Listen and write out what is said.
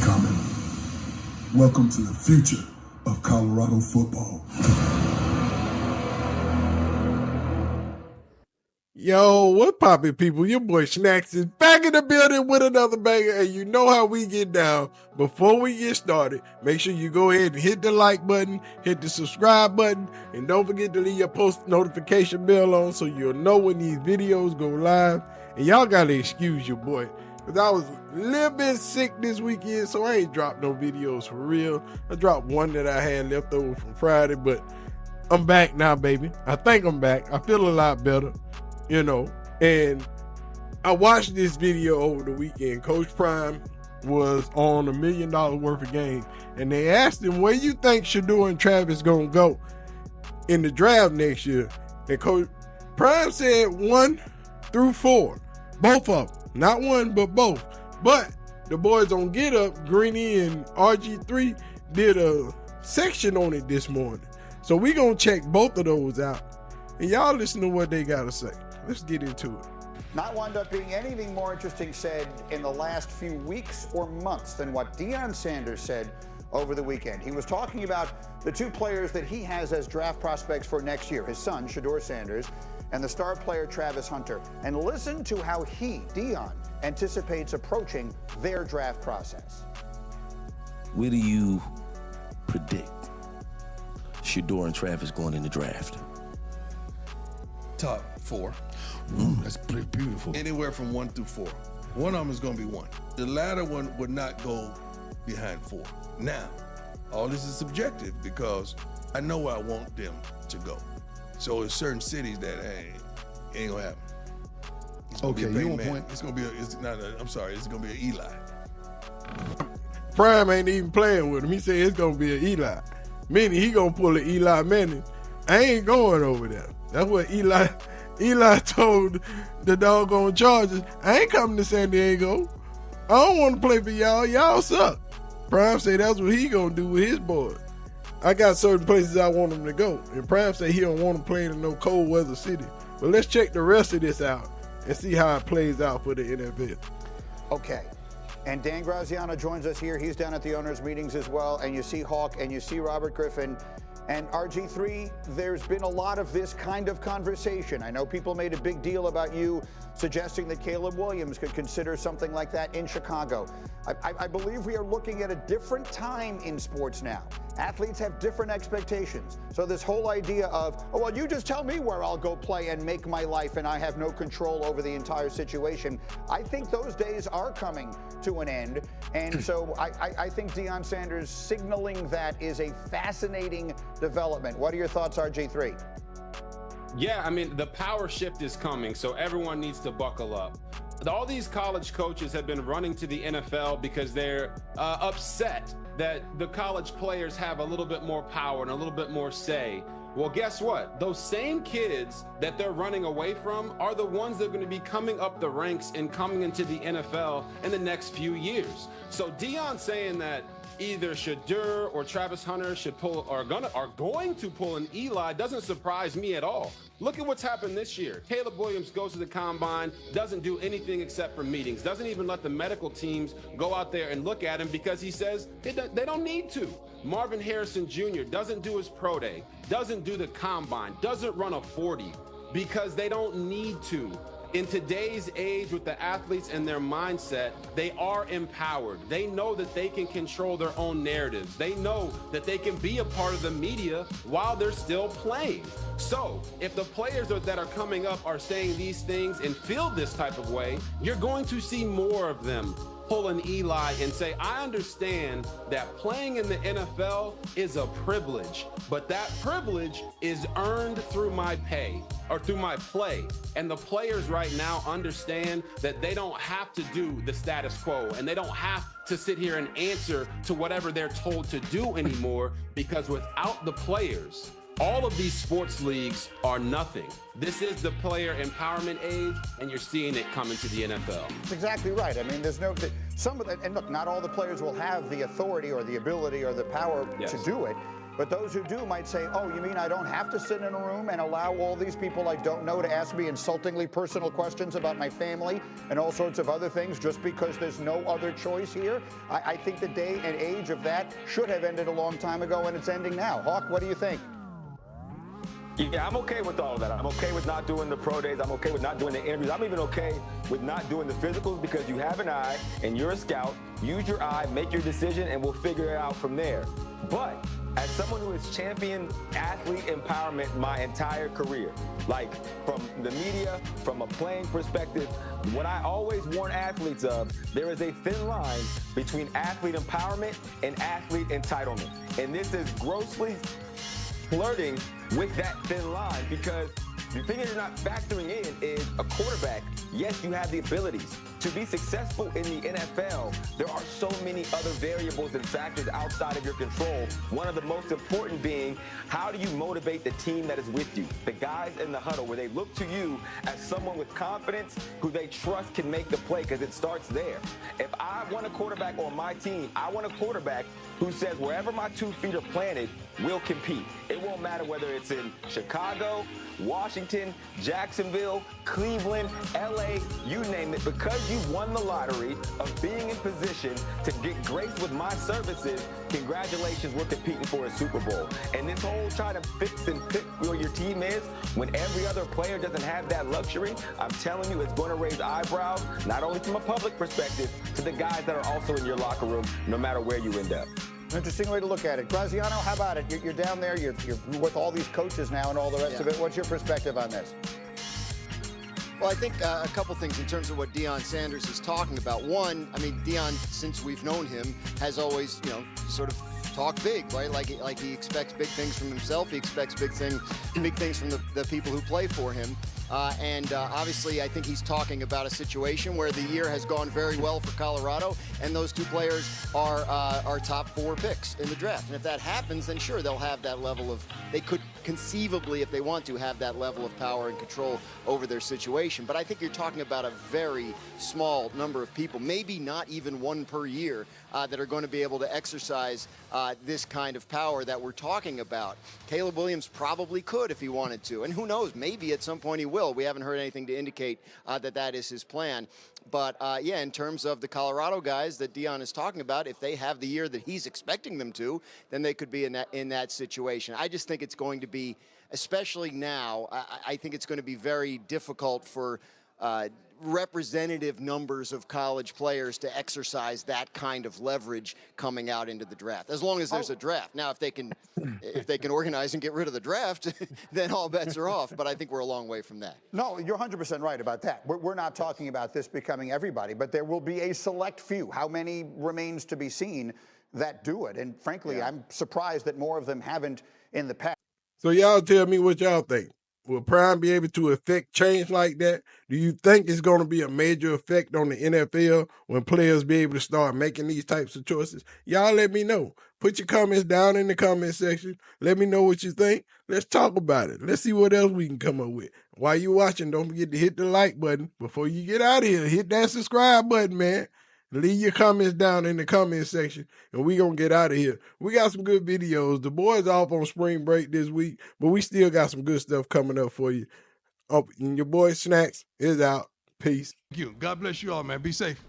coming. Welcome to the future of Colorado football. Yo, what poppin' people? Your boy Snacks is back in the building with another banger, and you know how we get down. Before we get started, make sure you go ahead and hit the like button, hit the subscribe button, and don't forget to leave your post notification bell on so you'll know when these videos go live. And y'all gotta excuse your boy, because I was a little bit sick this weekend, so I ain't dropped no videos for real. I dropped one that I had left over from Friday, but I'm back now, baby. I think I'm back. I feel a lot better. You know, and I watched this video over the weekend. Coach Prime was on $1 million worth of game, and they asked him, where you think Shedeur and Travis gonna go in the draft next year? And Coach Prime said 1 through 4, both of them, not one but both. But the boys on Get Up, Greeny and RG3, did a section on it this morning, so we gonna check both of those out, and y'all listen to what they gotta say. Let's get into it. Not wound up being anything more interesting said in the last few weeks or months than what Deion Sanders said over the weekend. He was talking about the two players that he has as draft prospects for next year, his son, Shedeur-Sanders, and the star player, Travis Hunter. And listen to how he, Deion, anticipates approaching their draft process. Where do you predict Shedeur and Travis going in the draft? Top 4. That's pretty beautiful. Anywhere from 1 through 4. One of them is going to be 1. The latter one would not go behind 4. Now, all this is subjective because I know where I want them to go. So there's certain cities that ain't gonna happen. Okay, you on point. It's gonna be it's gonna be an Eli. Prime ain't even playing with him. He said it's gonna be an Eli. Meaning he gonna pull an Eli Manning. I ain't going over there. That's what Eli told the doggone Chargers. I ain't coming to San Diego. I don't want to play for y'all. Y'all suck. Prime say that's what he gonna do with his boys. I got certain places I want him to go. And Prime say he don't want to play in no cold weather city. But let's check the rest of this out and see how it plays out for the NFL. Okay. And Dan Graziano joins us here. He's down at the owners' meetings as well. And you see Hawk and you see Robert Griffin. And RG3, there's been a lot of this kind of conversation. I know people made a big deal about you suggesting that Caleb Williams could consider something like that in Chicago. I believe we are looking at a different time in sports now. Athletes have different expectations. So this whole idea of, oh, well, you just tell me where I'll go play and make my life and I have no control over the entire situation. I think those days are coming to an end. And so I think Deion Sanders signaling that is a fascinating development. What are your thoughts, RG3? Yeah, I mean, the power shift is coming, so everyone needs to buckle up. All these college coaches have been running to the NFL because they're upset that the college players have a little bit more power and a little bit more say. Well, guess what? Those same kids that they're running away from are the ones that are going to be coming up the ranks and coming into the NFL in the next few years. So Deion saying that either Shedeur or Travis Hunter are going to pull an Eli doesn't surprise me at all. Look at what's happened this year. Caleb Williams goes to the combine, doesn't do anything except for meetings, doesn't even let the medical teams go out there and look at him because he says they don't need to. Marvin Harrison Jr. doesn't do his pro day, doesn't do the combine, doesn't run a 40 because they don't need to. In today's age with the athletes and their mindset, they are empowered. They know that they can control their own narratives. They know that they can be a part of the media while they're still playing. So if the players that are coming up are saying these things and feel this type of way, you're going to see more of them pull an Eli and say, I understand that playing in the NFL is a privilege, but that privilege is earned through my pay or through my play. And the players right now understand that they don't have to do the status quo and they don't have to sit here and answer to whatever they're told to do anymore, because without the players, all of these sports leagues are nothing. This is the player empowerment age, and you're seeing it come into the NFL. That's exactly right. I mean, there's some of that, and look, not all the players will have the authority or the ability or the power to do it. But those who do might say, oh, you mean I don't have to sit in a room and allow all these people I don't know to ask me insultingly personal questions about my family and all sorts of other things just because there's no other choice here? I think the day and age of that should have ended a long time ago, and it's ending now. Hawk, what do you think? Yeah, I'm okay with all of that. I'm okay with not doing the pro days. I'm okay with not doing the interviews. I'm even okay with not doing the physicals because you have an eye and you're a scout. Use your eye, make your decision, and we'll figure it out from there. But as someone who has championed athlete empowerment my entire career, like from the media, from a playing perspective, what I always warn athletes of, there is a thin line between athlete empowerment and athlete entitlement. And this is grossly flirting with that thin line, because the thing that you're not factoring in is a quarterback. Yes, you have the abilities to be successful in the NFL. There are so many other variables and factors outside of your control. One of the most important being, how do you motivate the team that is with you? The guys in the huddle, where they look to you as someone with confidence who they trust can make the play, because it starts there. If I want a quarterback on my team, I want a quarterback who says wherever my 2 feet are planted, we'll compete. It won't matter whether it's in Chicago, Washington, Jacksonville, Cleveland, LA, you name it. Because you won the lottery of being in position to get graced with my services, congratulations, we're competing for a Super Bowl. And this whole trying to fix and pick where your team is when every other player doesn't have that luxury, I'm telling you, it's going to raise eyebrows, not only from a public perspective, to the guys that are also in your locker room, no matter where you end up. Interesting way to look at it. Graziano, how about it? You're down there, you're with all these coaches now and all the rest of it. What's your perspective on this? Well, I think a couple things in terms of what Deion Sanders is talking about. One, I mean, Deion, since we've known him, has always, sort of talked big, right? Like he expects big things from himself. He expects big things from the people who play for him. Obviously, I think he's talking about a situation where the year has gone very well for Colorado, and those 2 players are top 4 picks in the draft. And if that happens, then sure, they'll have that level of, they could conceivably, if they want to, have that level of power and control over their situation. But I think you're talking about a very small number of people, maybe not even 1 per year, that are going to be able to exercise this kind of power that we're talking about. Caleb Williams probably could if he wanted to, and who knows, maybe at some point he will. We haven't heard anything to indicate that is his plan. But yeah, in terms of the Colorado guys that Deion is talking about, if they have the year that he's expecting them to, then they could be in that situation. I just think it's going to be, especially now, I think it's going to be very difficult for representative numbers of college players to exercise that kind of leverage coming out into the draft, as long as there's a draft. Now, if they can organize and get rid of the draft, then all bets are off. But I think we're a long way from that. No, you're 100% right about that. We're not talking about this becoming everybody, but there will be a select few. How many remains to be seen that do it? And frankly, I'm surprised that more of them haven't in the past. So y'all tell me what y'all think. Will Prime be able to affect change like that? Do you think it's going to be a major effect on the NFL when players be able to start making these types of choices? Y'all let me know. Put your comments down in the comment section. Let me know what you think. Let's talk about it. Let's see what else we can come up with. While you're watching, don't forget to hit the like button. Before you get out of here, hit that subscribe button, man. Leave your comments down in the comment section, and we going to get out of here. We got some good videos. The boys off on spring break this week, but we still got some good stuff coming up for you. And your boy Snacks is out. Peace. Thank you. God bless you all, man. Be safe.